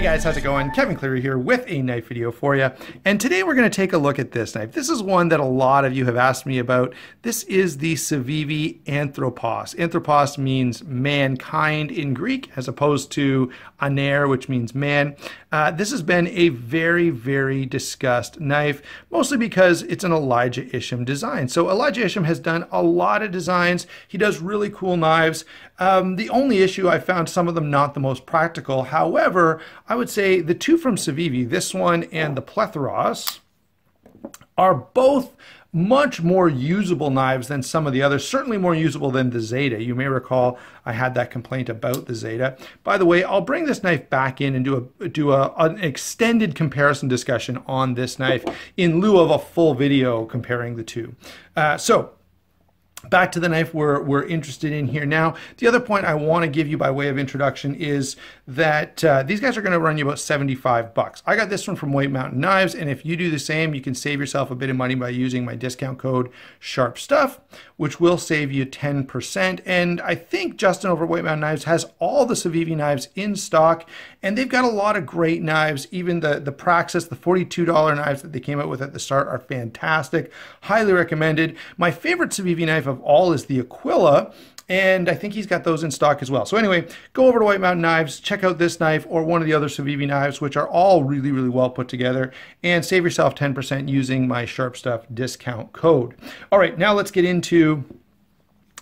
Guys, how's it going? Kevin Cleary here with a knife video for you. And today we're going to take a look at this knife. This is one that a lot of you have asked me about. This is the Civivi Anthropos. Anthropos means mankind in Greek, as opposed to aner, which means man. This has been a very, very discussed knife, mostly because it's an Elijah Isham design. So Elijah Isham has done a lot of designs. He does really cool knives. The only issue, I found some of them not the most practical. However, I would say the two from Civivi, this one and the Plethoros, are both much more usable knives than some of the others, certainly more usable than the Zeta. You may recall I had that complaint about the Zeta. By the way, I'll bring this knife back in and do an extended comparison discussion on this knife in lieu of a full video comparing the two. Back to the knife we're interested in here now. The other point I want to give you by way of introduction is that these guys are going to run you about 75 bucks. I got this one from White Mountain Knives, and if you do the same, you can save yourself a bit of money by using my discount code SHARPSTUFF, which will save you 10%. And I think Justin over at White Mountain Knives has all the Civivi knives in stock, and they've got a lot of great knives. Even the Praxis, the $42 knives that they came out with at the start are fantastic. Highly recommended. My favorite Civivi knife of all is the Aquila, and I think he's got those in stock as well. So anyway, go over to White Mountain Knives, check out this knife or one of the other Civivi knives, which are all really, really well put together, and save yourself 10% using my SHARPSTUFF discount code. All right, now let's get into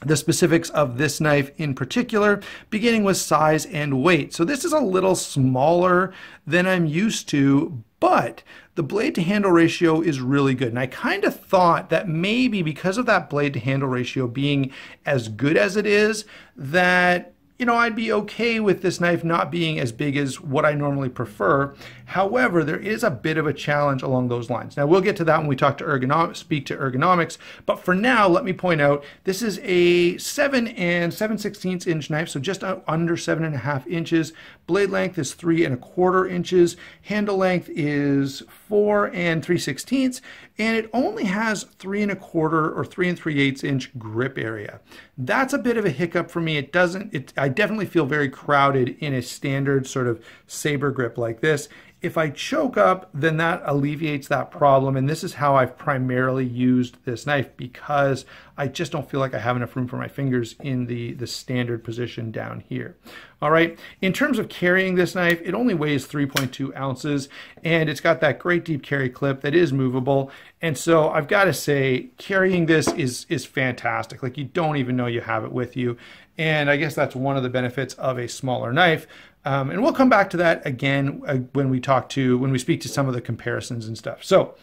the specifics of this knife in particular, beginning with size and weight. So this is a little smaller than I'm used to, but the blade to handle ratio is really good. And I kind of thought that maybe because of that blade to handle ratio being as good as it is, that I'd be okay with this knife not being as big as what I normally prefer. However, there is a bit of a challenge along those lines. Now, we'll get to that when we speak to ergonomics, but for now, let me point out, this is a 7 7/16 inch knife, so just under 7.5 inches. Blade length is 3¼ inches. Handle length is 4 3/16, and it only has 3¼ or 3 3/8 inch grip area. That's a bit of a hiccup for me. I definitely feel very crowded in a standard sort of saber grip like this. If I choke up, then that alleviates that problem, and this is how I've primarily used this knife because I just don't feel like I have enough room for my fingers in the standard position down here. All right, in terms of carrying this knife, it only weighs 3.2 ounces, and it's got that great deep carry clip that is movable, and so I've got to say, carrying this is fantastic. Like, you don't even know you have it with you, and I guess that's one of the benefits of a smaller knife. And we'll come back to that again when we speak to some of the comparisons and stuff. So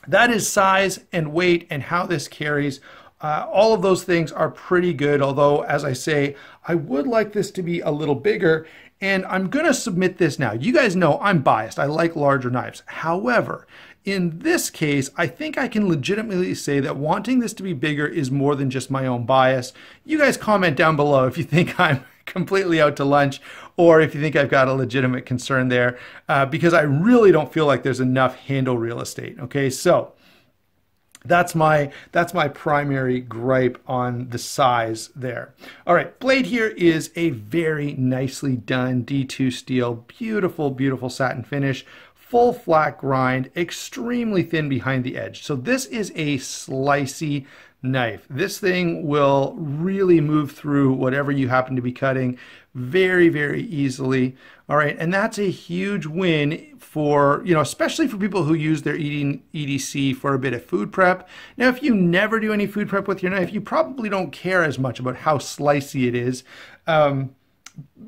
that is size and weight and how this carries. All of those things are pretty good, although, as I say, I would like this to be a little bigger, and I'm going to submit this now. You guys know I'm biased. I like larger knives. However, in this case, I think I can legitimately say that wanting this to be bigger is more than just my own bias. You guys comment down below if you think I'm completely out to lunch or if you think I've got a legitimate concern there, because I really don't feel like there's enough handle real estate. Okay, so that's my primary gripe on the size there. All right, blade here is a very nicely done D2 steel, beautiful, beautiful satin finish, full flat grind, extremely thin behind the edge. So this is a slicey knife. This thing will really move through whatever you happen to be cutting very, very easily. All right, and that's a huge win for, especially for people who use their EDC for a bit of food prep. Now, if you never do any food prep with your knife, you probably don't care as much about how slicey it is.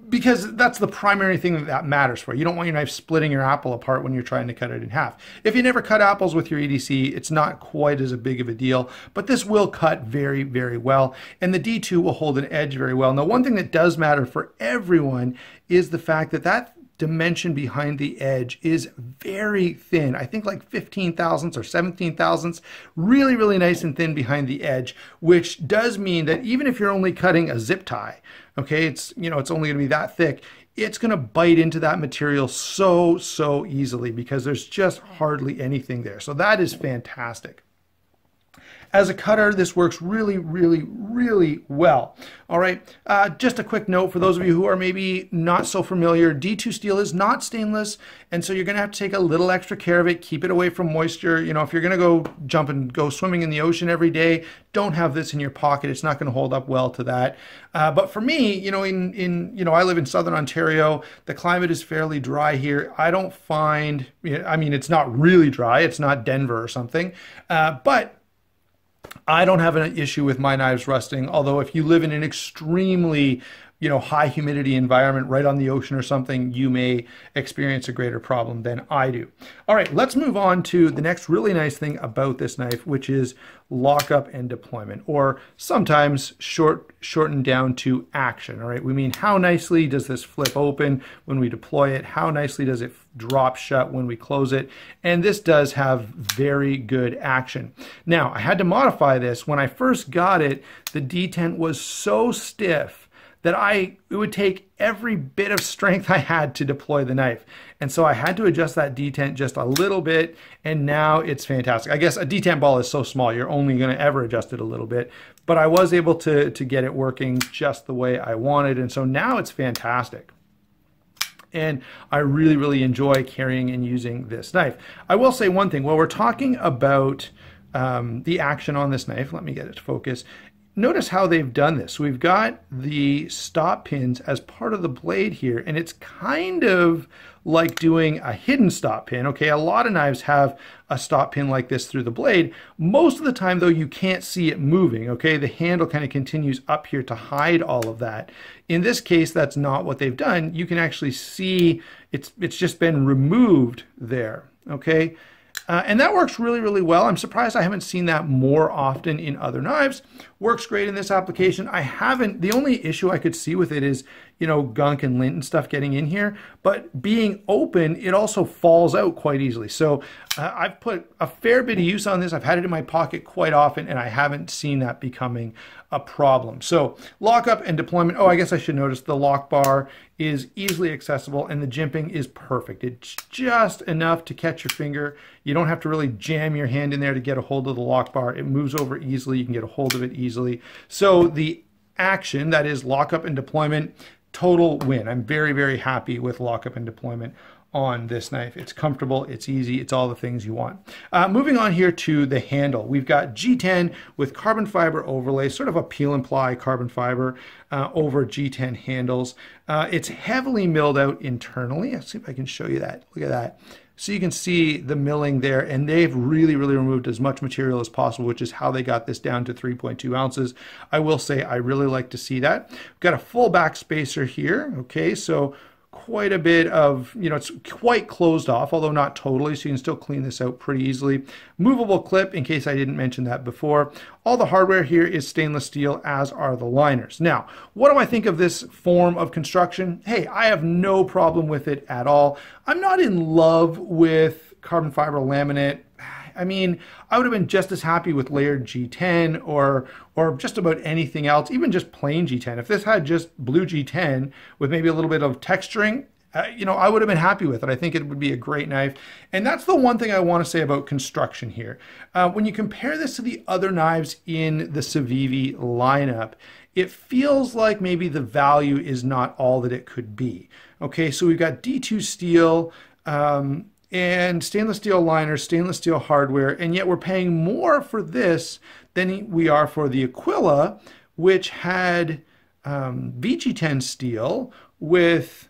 Because that's the primary thing that matters for you. You don't want your knife splitting your apple apart when you're trying to cut it in half. If you never cut apples with your EDC, it's not quite as big of a deal, but this will cut very, very well, and the D2 will hold an edge very well. Now, one thing that does matter for everyone is the fact that that dimension behind the edge is very thin. I think like 15 thousandths or 17 thousandths, really, really nice and thin behind the edge, which does mean that even if you're only cutting a zip tie, okay, it's only going to be that thick, it's going to bite into that material so easily because there's just hardly anything there. So that is fantastic. As a cutter, this works really, really, really well. All right, just a quick note for those of you who are maybe not so familiar, D2 steel is not stainless, and so you're gonna have to take a little extra care of it, keep it away from moisture. You know, if you're gonna go jump and go swimming in the ocean every day, don't have this in your pocket. It's not gonna hold up well to that. But for me, you know, I live in Southern Ontario. The climate is fairly dry here. I don't find, I mean, it's not really dry. It's not Denver or something, but I don't have an issue with my knives rusting, although if you live in an extremely, you know, high humidity environment right on the ocean or something, you may experience a greater problem than I do. All right, let's move on to the next really nice thing about this knife, which is lockup and deployment, or sometimes shortened down to action. All right, we mean how nicely does this flip open when we deploy it? How nicely does it drop shut when we close it? And this does have very good action. Now, I had to modify this. When I first got it, the detent was so stiff that it would take every bit of strength I had to deploy the knife. And so I had to adjust that detent just a little bit, and now it's fantastic. I guess a detent ball is so small, you're only gonna ever adjust it a little bit, but I was able to get it working just the way I wanted, and so now it's fantastic. And I really, really enjoy carrying and using this knife. I will say one thing, while we're talking about the action on this knife, let me get it to focus. Notice how they've done this. We've got the stop pins as part of the blade here, and it's kind of like doing a hidden stop pin. Okay, a lot of knives have a stop pin like this through the blade. Most of the time, though, you can't see it moving. Okay, the handle kind of continues up here to hide all of that. In this case, that's not what they've done. You can actually see it's just been removed there. Okay. And that works really, really well. I'm surprised I haven't seen that more often in other knives. Works great in this application. The only issue I could see with it is, you know, gunk and lint and stuff getting in here, but being open, it also falls out quite easily. So I've put a fair bit of use on this. I've had it in my pocket quite often, and I haven't seen that becoming a problem. So lockup and deployment. Oh, I guess I should notice the lock bar is easily accessible, and the jimping is perfect. It's just enough to catch your finger. You don't have to really jam your hand in there to get a hold of the lock bar. It moves over easily. You can get a hold of it easily. So the action, that is lockup and deployment, total win. I'm very, very happy with lockup and deployment on this knife. It's comfortable, it's easy, it's all the things you want. Moving on here to the handle. We've got G10 with carbon fiber overlay, sort of a peel and ply carbon fiber over G10 handles. It's heavily milled out internally. Let's see if I can show you that. Look at that. So you can see the milling there, and they've really, really removed as much material as possible, which is how they got this down to 3.2 ounces. I will say I really like to see that. We've got a full back spacer here. Okay, so quite a bit of, you know, it's quite closed off, although not totally, so you can still clean this out pretty easily. Movable clip, in case I didn't mention that before. All the hardware here is stainless steel, as are the liners. Now, what do I think of this form of construction? Hey, I have no problem with it at all. I'm not in love with carbon fiber laminate. I mean, I would have been just as happy with layered G10 or just about anything else, even just plain G10. If this had just blue G10 with maybe a little bit of texturing, you know, I would have been happy with it. I think it would be a great knife. And that's the one thing I want to say about construction here. When you compare this to the other knives in the Civivi lineup, it feels like maybe the value is not all that it could be. Okay, so we've got D2 steel, and stainless steel liners, stainless steel hardware, and yet we're paying more for this than we are for the Aquila, which had VG10 steel with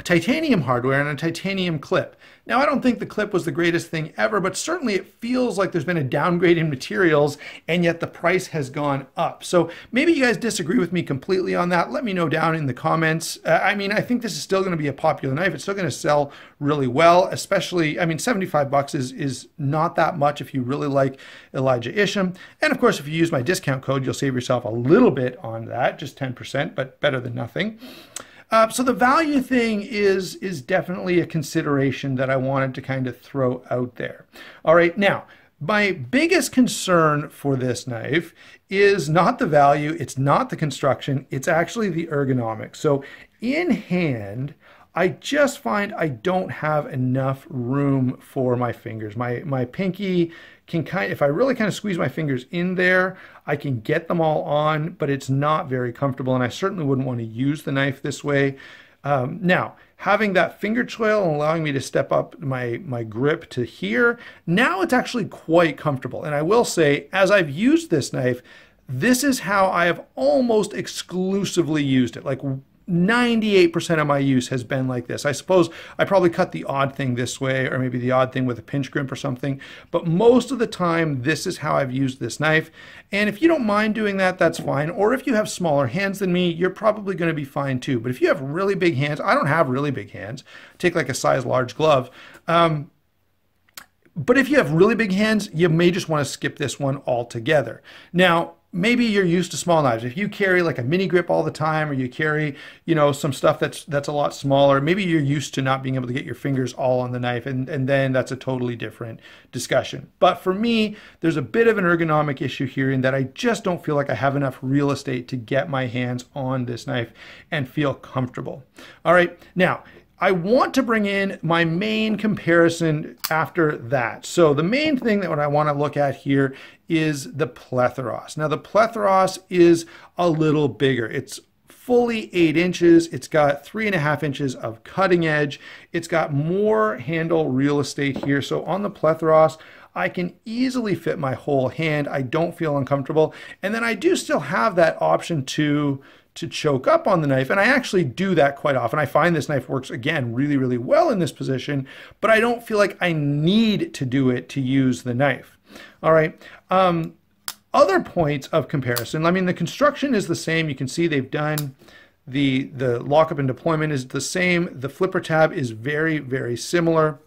titanium hardware and a titanium clip. Now, I don't think the clip was the greatest thing ever, but certainly it feels like there's been a downgrade in materials, and yet the price has gone up. So maybe you guys disagree with me completely on that. Let me know down in the comments. I mean, I think this is still going to be a popular knife. It's still going to sell really well, especially, I mean, 75 bucks is not that much if you really like Elijah Isham. And of course, if you use my discount code, you'll save yourself a little bit on that, just 10%, but better than nothing. So the value thing is definitely a consideration that I wanted to kind of throw out there. All right, now, my biggest concern for this knife is not the value, it's not the construction, it's actually the ergonomics. So in hand, I just find I don't have enough room for my fingers. My pinky can if I really kind of squeeze my fingers in there, I can get them all on, but it's not very comfortable, and I certainly wouldn't want to use the knife this way. Now, having that finger trail and allowing me to step up my grip to here, now it's actually quite comfortable. And I will say, as I've used this knife, this is how I have almost exclusively used it. Like 98% of my use has been like this. I suppose I probably cut the odd thing this way, or maybe the odd thing with a pinch crimp or something, but most of the time this is how I've used this knife. And if you don't mind doing that, that's fine. Or if you have smaller hands than me, you're probably going to be fine too. But if you have really big hands, I don't have really big hands, take like a size large glove. But if you have really big hands, you may just want to skip this one altogether. Now, maybe you're used to small knives. If you carry like a mini grip all the time, or you carry, you know, some stuff that's a lot smaller, maybe you're used to not being able to get your fingers all on the knife, and then that's a totally different discussion. But for me, there's a bit of an ergonomic issue here in that I just don't feel like I have enough real estate to get my hands on this knife and feel comfortable. All right, now, I want to bring in my main comparison after that. So the main thing that I want to look at here is the Plethoros. Now the Plethoros is a little bigger. It's fully 8 inches. It's got 3.5 inches of cutting edge. It's got more handle real estate here. So on the Plethoros, I can easily fit my whole hand. I don't feel uncomfortable. And then I do still have that option to choke up on the knife, and I actually do that quite often. I find this knife works, again, really, really well in this position, but I don't feel like I need to do it to use the knife. All right. Other points of comparison, I mean, the construction is the same. You can see they've done the lockup and deployment is the same. The flipper tab is very, very similar.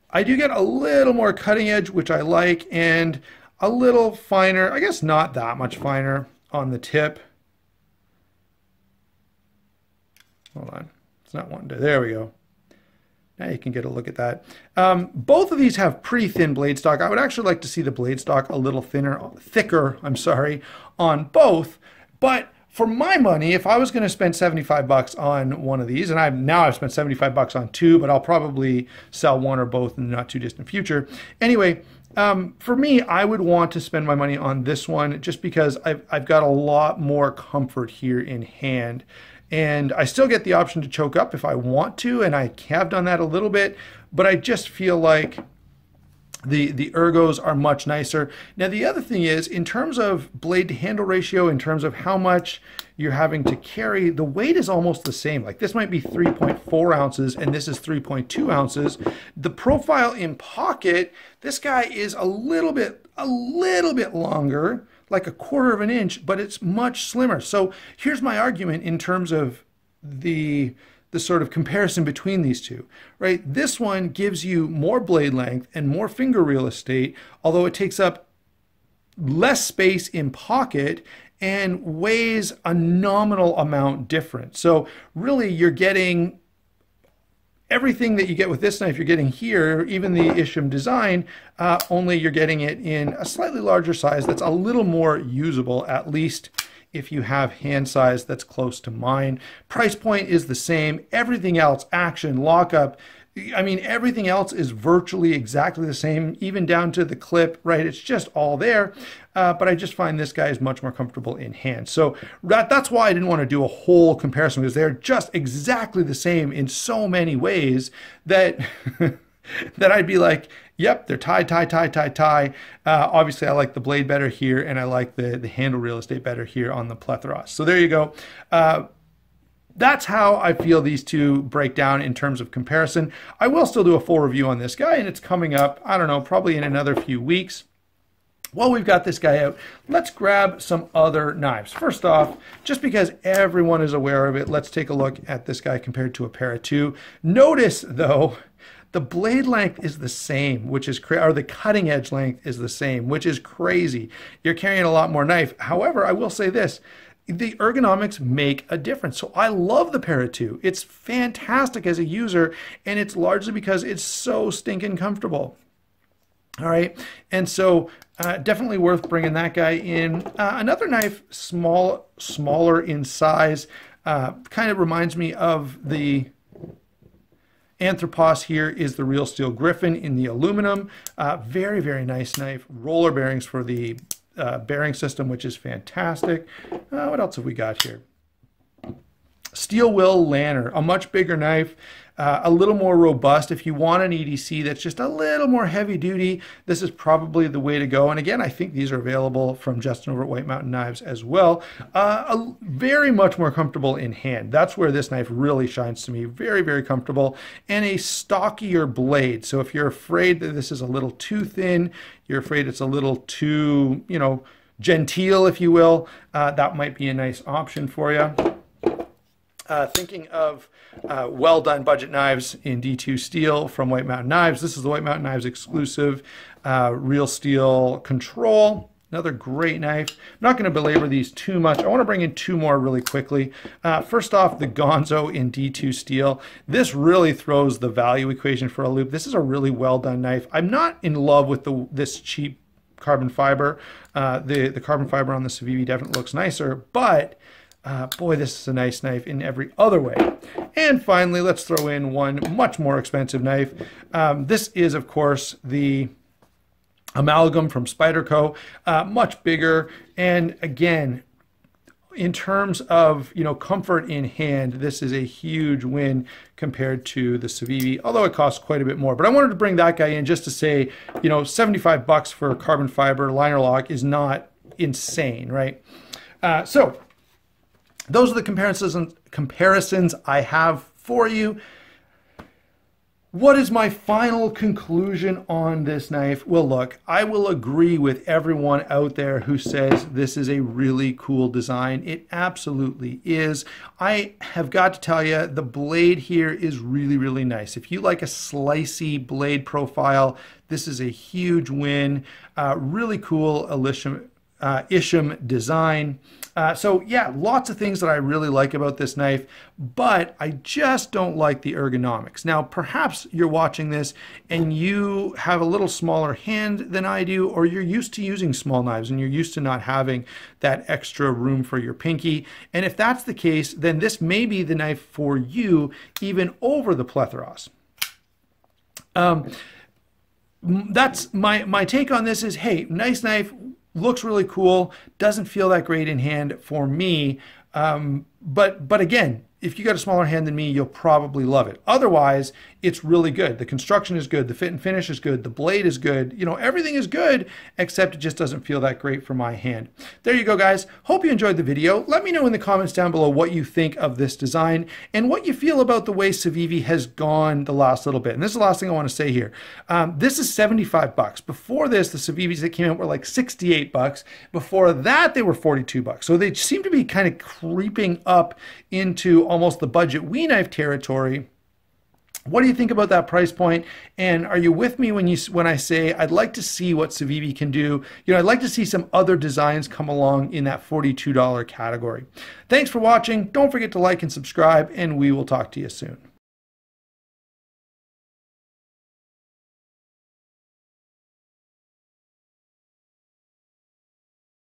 I do get a little more cutting edge, which I like, and a little finer, I guess not that much finer on the tip. Hold on, it's not wanting to, there we go. Now you can get a look at that. Both of these have pretty thin blade stock. I would actually like to see the blade stock a little thicker, I'm sorry, on both. But for my money, if I was going to spend 75 bucks on one of these, and I've spent 75 bucks on two, but I'll probably sell one or both in the not too distant future. Anyway, for me, I would want to spend my money on this one just because I've got a lot more comfort here in hand. And I still get the option to choke up if I want to, and I have done that a little bit, but I just feel like the ergos are much nicer. Now, the other thing is, in terms of blade to handle ratio, in terms of how much you're having to carry, the weight is almost the same. Like this might be 3.4 ounces and this is 3.2 ounces. The profile in pocket, this guy is a little bit longer, like 1/4 of an inch, but it's much slimmer. So here's my argument in terms of the sort of comparison between these two, right? This one gives you more blade length and more finger real estate, although it takes up less space in pocket and weighs a nominal amount different. So really you're getting everything that you get with this knife, you're getting here, even the Isham design, only you're getting it in a slightly larger size that's a little more usable, at least if you have hand size that's close to mine. Price point is the same. Everything else, action, lockup, I mean, everything else is virtually exactly the same, even down to the clip, right? It's just all there. But I just find this guy is much more comfortable in hand. So that's why I didn't want to do a whole comparison, because they're just exactly the same in so many ways that that I'd be like, yep, they're tie. Obviously, I like the blade better here, and I like the handle real estate better here on the Plethoros. So there you go. That's how I feel these two break down in terms of comparison. I will still do a full review on this guy, and it's coming up, I don't know, probably in another few weeks. While we've got this guy out, let's grab some other knives. First off, just because everyone is aware of it, let's take a look at this guy compared to a Para 2. Notice, though, the blade length is the same, which is or the cutting edge length is the same, which is crazy. You're carrying a lot more knife. However, I will say this. The ergonomics make a difference. So I love the Para 2. It's fantastic as a user, and it's largely because it's so stinking comfortable. All right, and so definitely worth bringing that guy in. Another knife, smaller in size, kind of reminds me of the Anthropos here is the real steel Griffin in the aluminum. Very, very nice knife. Roller bearings for the bearing system, which is fantastic. What else have we got here? Steel Will Lanner, a much bigger knife, a little more robust. If you want an EDC that's just a little more heavy duty, this is probably the way to go. And again, I think these are available from Justin over at White Mountain Knives as well. Very much more comfortable in hand. That's where this knife really shines to me. Very, very comfortable, and a stockier blade. So if you're afraid that this is a little too thin, you're afraid it's a little too, you know, genteel, if you will, that might be a nice option for you. Thinking of well done budget knives in D2 steel from White Mountain Knives. This is the White Mountain Knives exclusive real steel control. Another great knife. I'm not going to belabor these too much. I want to bring in two more really quickly. First off, the Gonzo in D2 steel. This really throws the value equation for a loop. This is a really well done knife. I'm not in love with this cheap carbon fiber. The carbon fiber on the Civivi definitely looks nicer, but boy, this is a nice knife in every other way. And finally, let's throw in one much more expensive knife. This is, of course, the Amalgam from Spyderco, much bigger. And again, in terms of, you know, comfort in hand, this is a huge win compared to the Civivi, although it costs quite a bit more. But I wanted to bring that guy in just to say, you know, 75 bucks for a carbon fiber liner lock is not insane, right? So those are the comparisons I have for you. What is my final conclusion on this knife? Well, look, I will agree with everyone out there who says this is a really cool design. It absolutely is. I have got to tell you, the blade here is really, really nice. If you like a slicey blade profile, this is a huge win. Really cool Isham design. So yeah, lots of things that I really like about this knife, but I just don't like the ergonomics. Now, perhaps you're watching this and you have a little smaller hand than I do, or you're used to using small knives and you're used to not having that extra room for your pinky. And if that's the case, then this may be the knife for you, even over the Plethoros. That's my take on this is, hey, nice knife, looks really cool, doesn't feel that great in hand for me. But again, if you got a smaller hand than me, you'll probably love it. Otherwise, it's really good. The construction is good. The fit and finish is good. The blade is good. You know, everything is good, except it just doesn't feel that great for my hand. There you go, guys. Hope you enjoyed the video. Let me know in the comments down below what you think of this design and what you feel about the way Civivi has gone the last little bit. And this is the last thing I want to say here. This is 75 bucks. Before this, the Civivis that came out were like 68 bucks. Before that, they were 42 bucks. So they seem to be kind of creeping up into almost the budget Wii knife territory. What do you think about that price point? And are you with me when I say I'd like to see what Civivi can do? You know, I'd like to see some other designs come along in that $42 category. Thanks for watching. Don't forget to like and subscribe, and we will talk to you soon.